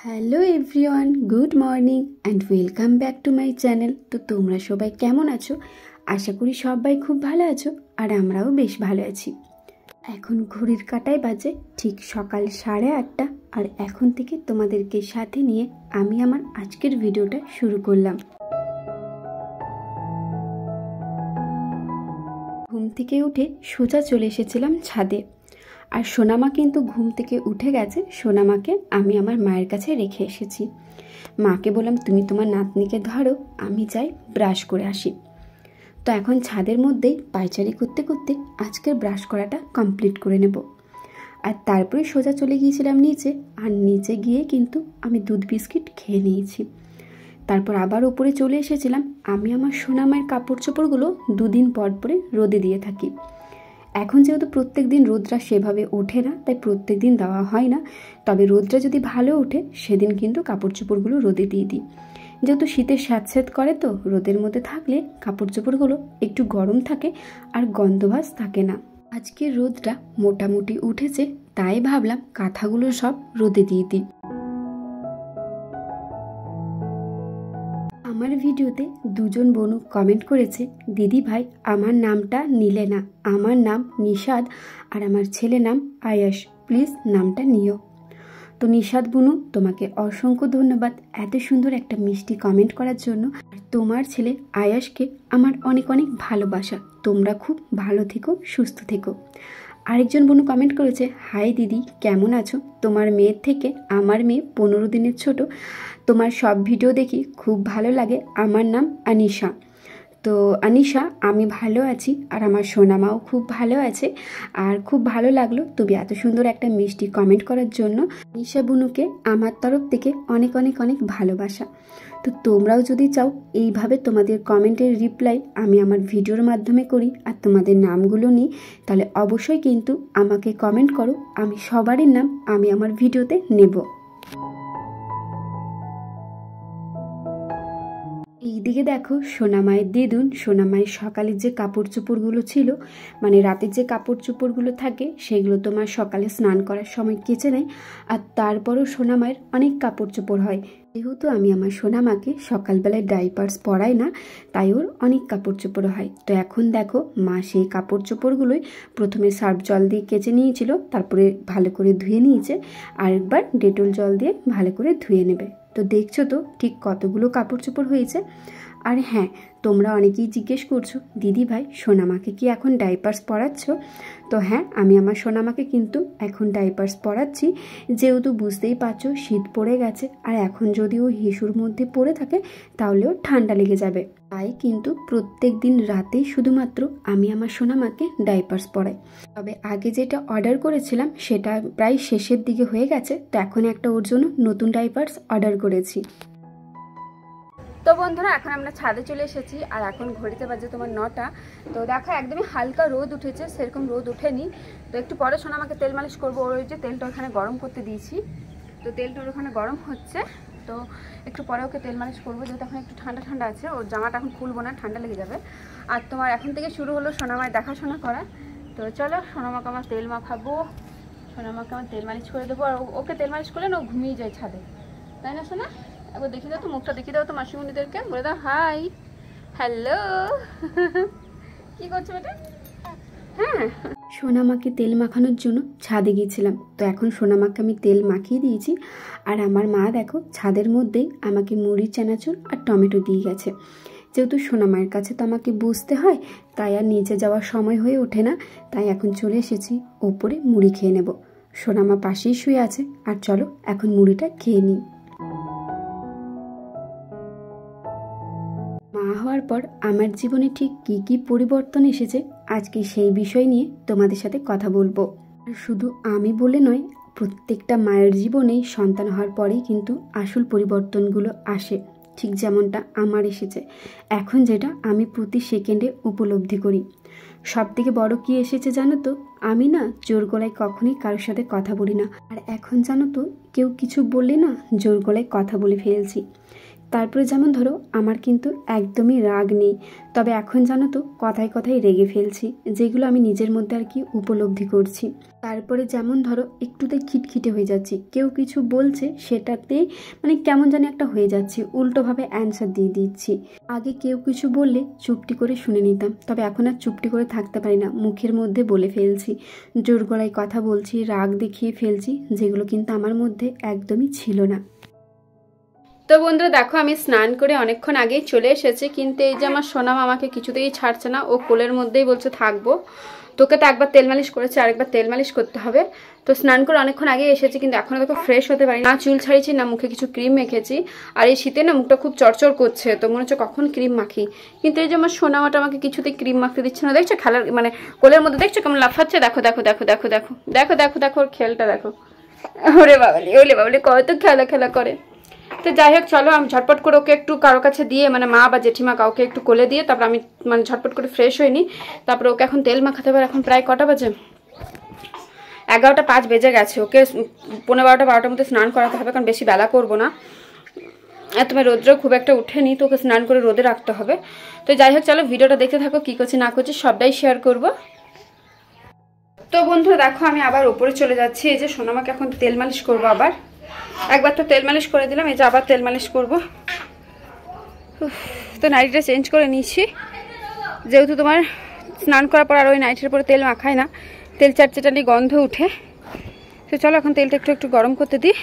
Hello everyone, good morning and welcome back to my channel. তো তোমরা সবাই কেমন আছো? আশা করি সবাই খুব ভালো আছো, আর আমরাও বেশ ভালো আছি। এখন ঘড়ির কাঁটায় বাজে ঠিক সকাল 8:30, আর এখন থেকে তোমাদেরকে সাথে নিয়ে আমি আমার আজকের ভিডিওটা শুরু করলাম। ঘুম থেকে উঠে সোজা চলে এসেছিলাম ছাদে, আর সোনামা কিন্তু ঘুম থেকে উঠে গেছে। সোনামাকে আমি আমার মায়ের কাছে রেখে এসেছি। মাকে বললাম তুমি তোমার নাতনিকে ধরো, আমি যাই ব্রাশ করে আসি। তো এখন ছাদের মধ্যেই পায়চারি করতে করতে আজকের ব্রাশ করাটা কমপ্লিট করে নেব। আর তারপরে সোজা চলে গিয়েছিলাম নিচে, আর নিচে গিয়ে কিন্তু আমি দুধ বিস্কিট খেয়ে নিয়েছি। তারপর আবার উপরে চলে এসেছিলাম। আমি আমার সোনামায়ের কাপড় চোপড়গুলো দুদিন পর পরে রোদে দিয়ে থাকি। এখন যেহেতু প্রত্যেক দিন রোদটা সেভাবে ওঠে না, তাই প্রত্যেক দিন দেওয়া হয় না। তবে রোদটা যদি ভালো ওঠে সেদিন কিন্তু কাপড় চোপড়গুলো রোদে দিয়ে দিই। যেহেতু শীতের স্যাঁতস্যাঁত করে, তো রোদের মধ্যে থাকলে কাপড় চোপড়গুলো একটু গরম থাকে আর গন্ধভাস থাকে না। আজকের রোদটা মোটামুটি উঠেছে, তাই ভাবলাম কাঁথাগুলো সব রোদে দিয়ে দিই। আমার ভিডিওতে দুজন বোনু কমেন্ট করেছে, দিদি ভাই আমার নামটা নিলে না, আমার নাম নিশাদ আর আমার ছেলে নাম আয়াস, প্লিজ নামটা নিও। তো নিশাদ বুনু, তোমাকে অসংখ্য ধন্যবাদ এত সুন্দর একটা মিষ্টি কমেন্ট করার জন্য। আর তোমার ছেলে আয়াসকে আমার অনেক অনেক ভালোবাসা। তোমরা খুব ভালো থেকো, সুস্থ থেকো। আরেকজন বোনু কমেন্ট করেছে, হাই দিদি, কেমন আছো? তোমার মেয়ের থেকে আমার মেয়ে 15 দিনের ছোট। তোমার সব ভিডিও দেখি, খুব ভালো লাগে। আমার নাম আনিশা। তো আনিশা, আমি ভালো আছি, আর আমার সোনামাও খুব ভালো আছে। আর খুব ভালো লাগলো তুমি এত সুন্দর একটা মিষ্টি কমেন্ট করার জন্য। আনিশা বুনুকে আমার তরফ থেকে অনেক অনেক অনেক ভালোবাসা। তো তোমরাও যদি চাও এইভাবে তোমাদের কমেন্টের রিপ্লাই আমি আমার ভিডিওর মাধ্যমে করি আর তোমাদের নামগুলো নিই, তাহলে অবশ্যই কিন্তু আমাকে কমেন্ট করো। আমি সবারই নাম আমি আমার ভিডিওতে নেব। এইদিকে দেখো সোনামায়ের দিদুন, সোনামায়ের সকালের যে কাপড় চোপড়গুলো ছিল, মানে রাতের যে কাপড় চোপড়গুলো থাকে, সেগুলো তোমার সকালে স্নান করার সময় কেচে নেয়। আর তারপরও সোনামায়ের অনেক কাপড় চোপড় হয়। যেহেতু আমি আমার সোনামাকে সকালবেলায় ডাইপার্স পরাই না, তাই ওর অনেক কাপড় চোপড় হয়। তো এখন দেখো মা সেই কাপড় চোপড়গুলোই প্রথমে সার্ফ জল দিয়ে কেচে নিয়েছিল, তারপরে ভালো করে ধুয়ে নিয়েছে, আর একবার ডেটল জল দিয়ে ভালো করে ধুয়ে নেবে। তো দেখছো তো ঠিক কতগুলো কাপড় চোপড় হয়েছে। আর হ্যাঁ, তোমরা অনেকেই জিজ্ঞেস করছো, দিদি ভাই সোনামাকে কি এখন ডাইপার্স পরাচ্ছ? তো হ্যাঁ, আমি আমার সোনামাকে কিন্তু এখন ডাইপার্স পরাচ্ছি। যেহেতু বুঝতেই পারছো শীত পড়ে গেছে, আর এখন যদি ও হিসুর মধ্যে পড়ে থাকে তাহলেও ঠান্ডা লেগে যাবে। তাই কিন্তু প্রত্যেক দিন রাতেই শুধুমাত্র আমি আমার সোনামাকে ডাইপার্স পরাই। তবে আগে যেটা অর্ডার করেছিলাম সেটা প্রায় শেষের দিকে হয়ে গেছে, তো এখন একটা ওর জন্য নতুন ডাইপার্স অর্ডার করেছি। তো বন্ধুরা, এখন আমরা ছাদে চলে এসেছি, আর এখন ঘড়িতে বাজে তোমার 9টা। তো দেখো একদমই হালকা রোদ উঠেছে, সেরকম রোদ ওঠেনি। তো একটু পরে সোনামাকে তেল মালিশ করবো। ওর ওই যে তেলটা ওখানে গরম করতে দিয়েছি, তো তেলটা ওখানে গরম হচ্ছে। তো একটু পরে ওকে তেল মালিশ করবো, যেহেতু এখন একটু ঠান্ডা ঠান্ডা আছে। ওর জামাটা এখন খুলবো না, ঠান্ডা লেগে যাবে। আর তোমার এখন থেকে শুরু হলো সোনামায় দেখাশোনা করা। তো চলো সোনামাকে আমার তেল মাখাবো, সোনামাকে আমার তেল মালিশ করে দেবো। আর ওকে তেল মালিশ করলে না ও ঘুমিয়ে যায় ছাদে, তাই না সোনা? একবার দেখিয়ে দাও তো, মুখটা দেখিয়ে দাও তো মাসিমণিদেরকে, বলে দাও হাই, হ্যালো। কি করছো বেটা? হ্যাঁ, সোনামাকে তেল মাখানোর জন্য ছাদে গিয়েছিলাম। তো এখন সোনামাকে আমি তেল মাখিয়ে দিয়েছি, আর আমার মা দেখো ছাদের মধ্যেই আমাকে মুড়ি, চানাচুর আর টমেটো দিয়ে গেছে। যেহেতু সোনামায়ের কাছে তো আমাকে বসতে হয়, তাই আর নিচে যাওয়ার সময় হয়ে ওঠে না। তাই এখন চলে এসেছি ওপরে মুড়ি খেয়ে নেব। সোনামা পাশেই শুয়ে আছে, আর চলো এখন মুড়িটা খেয়ে নিই। মা হওয়ার পর আমার জীবনে ঠিক কী কী পরিবর্তন এসেছে, আজকে সেই বিষয় নিয়ে তোমাদের সাথে কথা বলবো। আর শুধু আমি বলে নয়, প্রত্যেকটা মায়ের জীবনেই সন্তান হওয়ার পরেই কিন্তু আসল পরিবর্তনগুলো আসে, ঠিক যেমনটা আমার এসেছে। এখন যেটা আমি প্রতি সেকেন্ডে উপলব্ধি করি। সব থেকে বড় কি এসেছে জানো তো? আমি না জোর গলায় কখনোই কারোর সাথে কথা বলি না, আর এখন জানো তো কেউ কিছু বললে না জোর গলায় কথা বলে ফেলছি। তারপরে যেমন ধরো আমার কিন্তু একদমই রাগ নেই, তবে এখন জানো তো কথায় কথায় রেগে ফেলছি, যেগুলো আমি নিজের মধ্যে আর কি উপলব্ধি করছি। তারপরে যেমন ধরো একটুতে খিটখিটে হয়ে যাচ্ছি, কেউ কিছু বলছে সেটাতেই মানে কেমন জানি একটা হয়ে যাচ্ছি, উল্টোভাবে অ্যান্সার দিয়ে দিচ্ছি। আগে কেউ কিছু বললে চুপটি করে শুনে নিতাম, তবে এখন আর চুপটি করে থাকতে পারি না, মুখের মধ্যে বলে ফেলছি, জোর গলায় কথা বলছি, রাগ দেখিয়ে ফেলছি, যেগুলো কিন্তু আমার মধ্যে একদমই ছিল না। তো বন্ধুরা দেখো আমি স্নান করে অনেকক্ষণ আগেই চলে এসেছি, কিন্তু এই যে আমার সোনাম আমাকে কিছুতেই ছাড়ছে না, ও কোলের মধ্যেই বলছে থাকবো। তোকে তো একবার তেল মালিশ করেছে, আরেকবার তেল মালিশ করতে হবে। তো স্নান করে অনেকক্ষণ আগে এসেছি, কিন্তু এখনো দেখো ফ্রেশ হতে পারি না, চুল ছাড়িয়েছি না মুখে কিছু ক্রিম মেখেছি। আর এই শীতে না মুখটা খুব চরচর করছে, তো মনে হচ্ছে কখন ক্রিম মাখি, কিন্তু এই যে আমার সোনামাটা আমাকে কিছুতেই ক্রিম মাখতে দিচ্ছে না। দেখছো খেলার মানে কোলের মধ্যে দেখছো কেমন লাফাচ্ছে, দেখো দেখো দেখো দেখো দেখো দেখো দেখো দেখো ওর খেলটা দেখো, ওরে বাবালি ওলে বাবালি কত খেলা খেলা করে। তো যাই হোক চলো আমি ঝটপট করে ওকে একটু কারো কাছে দিয়ে, মানে মা বা জেঠিমা কাউকে একটু কোলে দিয়ে তারপর আমি মানে ঝটপট করে ফ্রেশ হয়ে নিই। তারপরে ওকে এখন তেল মাখাতে হবে। এখন প্রায় কটা বাজে, 11টা 5 বেজে গেছে। ওকে 11:30 12টার মধ্যে স্নান করাতে হবে, কারণ বেশি বেলা করবো না। আর তোমার রোদ্রেও খুব একটা উঠেনি, তো ওকে স্নান করে রোদে রাখতে হবে। তো যাই হোক চলো ভিডিওটা দেখতে থাকো, কী করছি না করছি সবটাই শেয়ার করবো। তো বন্ধুরা দেখো আমি আবার ওপরে চলে যাচ্ছি, এই যে সোনামাকে এখন তেল মালিশ করবো। আবার একবার তো তেল মালিশ করে দিলাম, এই যে আবার তেল মালিশ করবো। তো নাইটিটা চেঞ্জ করে নিয়েছি, যেহেতু তোমার স্নান করার পর আর ওই নাইটির পরে তেল মাখায় না, তেল চাটচাটানি গন্ধ উঠে। তো চলো এখন তেলটা একটু একটু গরম করতে দিই,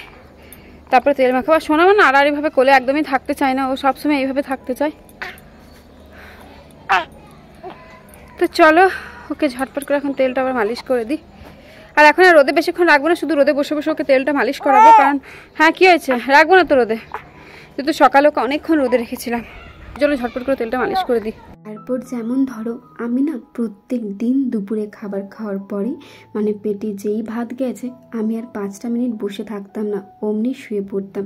তারপরে তেল মাখাবো। আর সোনামা না আড়াআড়িভাবে কোলে একদমই থাকতে চায় না, ও সবসময় এইভাবে থাকতে চায়। তো চলো ওকে ঝটপট করে এখন তেলটা আবার মালিশ করে দিই। আর এখন আর রোদে বেশিক্ষণ রাখবো না, শুধু রোদে বসে বসে ওকে তেলটা মালিশ করাবো। কারণ হ্যাঁ কী হয়েছে, রাখবো না তো রোদে, কিন্তু সকালে ওকে অনেকক্ষণ রোদে রেখেছিলাম। চলো ঝটপট করে তেলটা মালিশ করে দিই। তারপর যেমন ধরো আমি না প্রত্যেক দিন দুপুরে খাবার খাওয়ার পরে মানে পেটে যেই ভাত গেছে, আমি আর 5টা মিনিট বসে থাকতাম না, অমনি শুয়ে পড়তাম।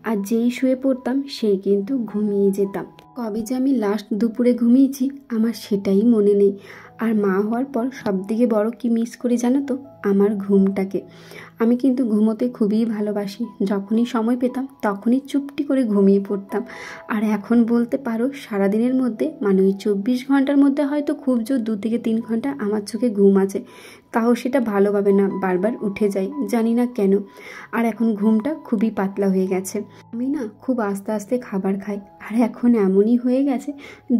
আর যেই শুয়ে পড়তাম সেই কিন্তু ঘুমিয়ে যেতাম। কবে যে আমি লাস্ট দুপুরে ঘুমিয়েছি আমার সেটাই মনে নেই। আর মা হওয়ার পর সবথেকে বড় কি মিস করি জানো তো, আমার ঘুমটাকে। আমি কিন্তু ঘুমোতে খুবই ভালোবাসি, যখনই সময় পেতাম তখনই চুপটি করে ঘুমিয়ে পড়তাম। আর এখন বলতে পারো সারাদিনের মধ্যে মানে ওই 24 ঘন্টার মধ্যে হয়তো খুব জোর 2 থেকে 3 ঘন্টা আমার চোখে ঘুম আছে, তাও সেটা ভালোভাবে না, বারবার উঠে যাই, জানি না কেন। আর এখন ঘুমটা খুবই পাতলা হয়ে গেছে। আমি না খুব আস্তে আস্তে খাবার খাই, আর এখন এমনই হয়ে গেছে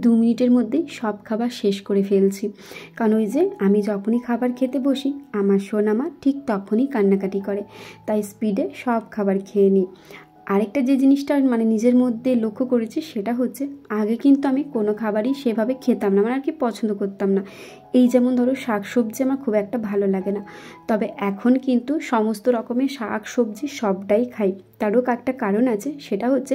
2 মিনিটের মধ্যেই সব খাবার শেষ করে ফেলছি। কারণ ওই যে আমি যখনই খাবার খেতে বসি আমার সোনামা ঠিক তখনই কান্নাকাটি করে, তাই স্পিডে সব খাবার খেয়ে নিই। আরেকটা যে জিনিসটা মানে নিজের মধ্যে লক্ষ্য করেছি সেটা হচ্ছে, আগে কিন্তু আমি কোনো খাবারই সেভাবে খেতাম না, মানে আর কি পছন্দ করতাম না। এই যেমন ধরো শাক সবজি আমার খুব একটা ভালো লাগে না, তবে এখন কিন্তু সমস্ত রকমের শাক সবজি সবটাই খাই। তারও একটা কারণ আছে, সেটা হচ্ছে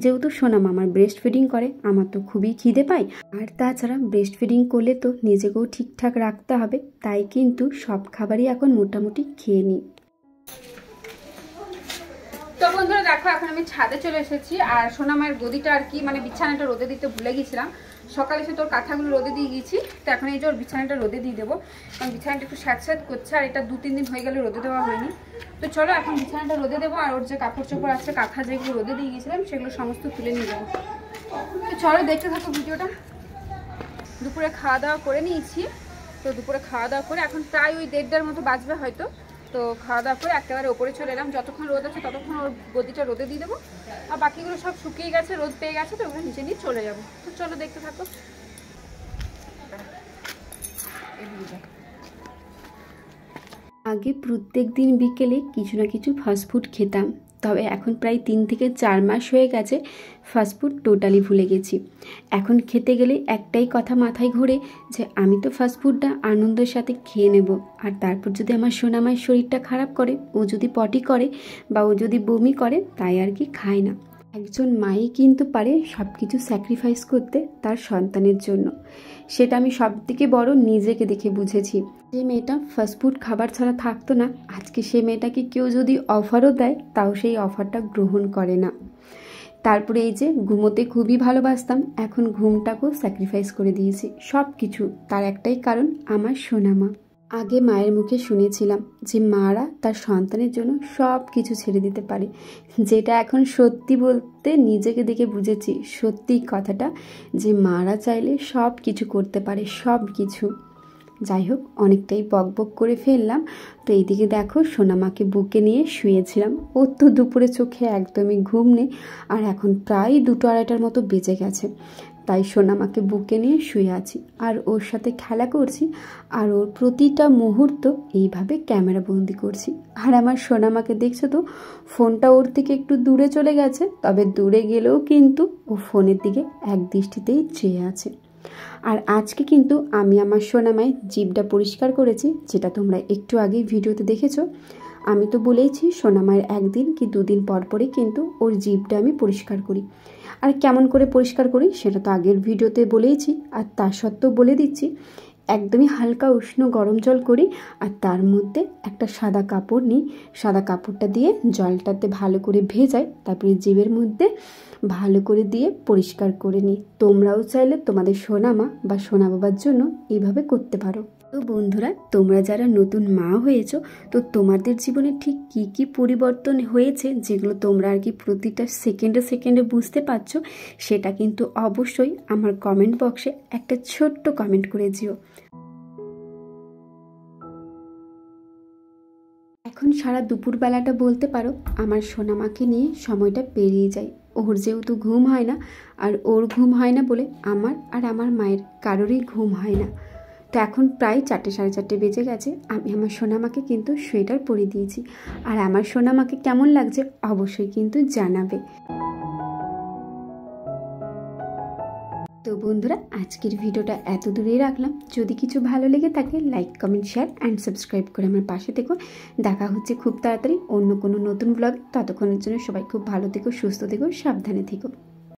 যেহেতু সোনামা আমার ব্রেস্ট ফিডিং করে, আমার তো খুবই খিদে পায়। আর তাছাড়া ব্রেস্ট ফিডিং করলে তো নিজেকেও ঠিকঠাক রাখতে হবে, তাই কিন্তু সব খাবারই এখন মোটামুটি খেয়ে নিই। তো বন্ধুরা দেখো এখন আমি ছাদে চলে এসেছি, আর সোনামায়ের গদিটা আর কি মানে বিছানাটা রোদে দিতে ভুলে গেছিলাম। সকালে এসে তোর কাঁথাগুলো রোদে দিয়ে গিয়েছি, তো এখন এই যে ওর বিছানাটা রোদে দিয়ে দেবো, কারণ বিছানাটা একটু স্যাঁতস্যাঁত করছে, আর এটা 2-3 দিন হয়ে গেলে রোদে দেওয়া হয়নি। তো চলো এখন বিছানাটা রোদে দেবো, আর ওর যে কাপড় চোপড় আছে কাঁথা যেগুলো রোদে দিয়ে গিয়েছিলাম সেগুলো সমস্ত তুলে নিয়ে যাবো। তো চলো দেখতে থাকো ভিডিওটা। দুপুরে খাওয়া দাওয়া করে নিয়েছি, তো দুপুরে খাওয়া দাওয়া করে এখন প্রায় ওই 1:30টার মতো বাজবে হয়তো। তো খাওয়া দাওয়া করে একেবারে ওপরে চলে এলাম, যতক্ষণ রোদ আছে ততক্ষণ ওর গদিটা রোদে দিয়ে দেবো, আর বাকিগুলো সব শুকিয়ে গেছে, রোদ পেয়ে গেছে, তো ওগুলো নিচে নিয়ে চলে যাবো। তো চলো দেখতে থাকো। আগে প্রত্যেক দিন বিকেলে কিছু না কিছু ফাস্টফুড খেতাম, তবে এখন প্রায় 3 থেকে 4 মাস হয়ে গেছে ফাস্টফুড টোটালি ভুলে গেছি। এখন খেতে গেলে একটাই কথা মাথায় ঘোরে যে আমি তো ফাস্টফুডটা আনন্দের সাথে খেয়ে নেব, আর তারপর যদি আমার সোনামায়ের শরীরটা খারাপ করে, ও যদি পটি করে বা ও যদি বমি করে, তাই আর কি খায় না। একজন মাই কিন্তু পারে সব কিছু স্যাক্রিফাইস করতে তার সন্তানের জন্য, সেটা আমি সব থেকে বড় নিজেকে দেখে বুঝেছি। যে মেয়েটা ফাস্টফুড খাবার ছাড়া থাকতো না, আজকে সে মেয়েটাকে কেউ যদি অফারও দেয় তাও সেই অফারটা গ্রহণ করে না। তারপরে এই যে ঘুমোতে খুবই ভালোবাসতাম, এখন ঘুমটাকেও স্যাক্রিফাইস করে দিয়েছি, সব কিছু। তার একটাই কারণ আমার সোনামা। আগে মায়ের মুখে শুনেছিলাম যে মারা তার সন্তানের জন্য সব কিছু ছেড়ে দিতে পারে, যেটা এখন সত্যি বলতে নিজেকে দেখে বুঝেছি সত্যি কথাটা, যে মারা চাইলে সব কিছু করতে পারে, সব কিছু। যাই হোক, অনেকটাই বকবক করে ফেললাম। তো এইদিকে দেখো সোনামাকে বুকে নিয়ে শুয়েছিলাম। ওর তো দুপুরে চোখে একদমই ঘুম নেই, আর এখন প্রায় 2-2:30টার মতো বেজে গেছে। তাই সোনামাকে বুকে নিয়ে শুয়ে আছি আর ওর সাথে খেলা করছি, আর ওর প্রতিটা মুহূর্ত এইভাবে ক্যামেরা বন্দি করছি। আর আমার সোনামাকে দেখছো তো, ফোনটা ওর থেকে একটু দূরে চলে গেছে, তবে দূরে গেলেও কিন্তু ও ফোনের দিকে এক দৃষ্টিতেই চেয়ে আছে। আর আজকে কিন্তু আমি আমার সোনামায় জিভটা পরিষ্কার করেছি, যেটা তোমরা একটু আগেই ভিডিওতে দেখেছো। আমি তো বলেইছি সোনামায়ের 1 দিন কি 2 দিন পর পরই কিন্তু ওর জিভটা আমি পরিষ্কার করি। আর কেমন করে পরিষ্কার করি সেটা তো আগের ভিডিওতে বলেইছি, আর তা সত্ত্বেও বলে দিচ্ছি। একদমই হালকা উষ্ণ গরম জল করি, আর তার মধ্যে একটা সাদা কাপড় নিই। সাদা কাপড়টা দিয়ে জলটাতে ভালো করে ভেজাই, তারপরে জিভের মধ্যে ভালো করে দিয়ে পরিষ্কার করে নিই। তোমরাও চাইলে তোমাদের সোনামা বা সোনা বাবার জন্য এইভাবে করতে পারো। তো বন্ধুরা, তোমরা যারা নতুন মা হয়েছো, তো তোমাদের জীবনে ঠিক কি কি পরিবর্তন হয়েছে, যেগুলো তোমরা আর কি প্রতিটা সেকেন্ডে সেকেন্ডে বুঝতে পারছো, সেটা কিন্তু অবশ্যই আমার কমেন্ট বক্সে একটা ছোট্ট কমেন্ট করে দিও। এখন সারা দুপুরবেলাটা বলতে পারো আমার সোনামাকে নিয়ে সময়টা পেরিয়ে যায়। ওর যেহেতু ঘুম হয় না, আর ওর ঘুম হয় না বলে আমার আর আমার মায়ের কারোরই ঘুম হয় না। তো এখন প্রায় 4-4:30 বেজে গেছে। আমি আমার সোনামাকে কিন্তু সোয়েটার পরিয়ে দিয়েছি, আর আমার সোনামাকে কেমন লাগছে অবশ্যই কিন্তু জানাবে। তো বন্ধুরা, আজকের ভিডিওটা এত দূরেই রাখলাম। যদি কিছু ভালো লেগে থাকে like, comment, share and subscribe করে আমার পাশে থেকো। দেখা হচ্ছে খুব তাড়াতাড়ি অন্য কোনো নতুন ব্লগ। ততক্ষণের জন্য সবাই খুব ভালো থেকো, সুস্থ থেকো, সাবধানে থেকো।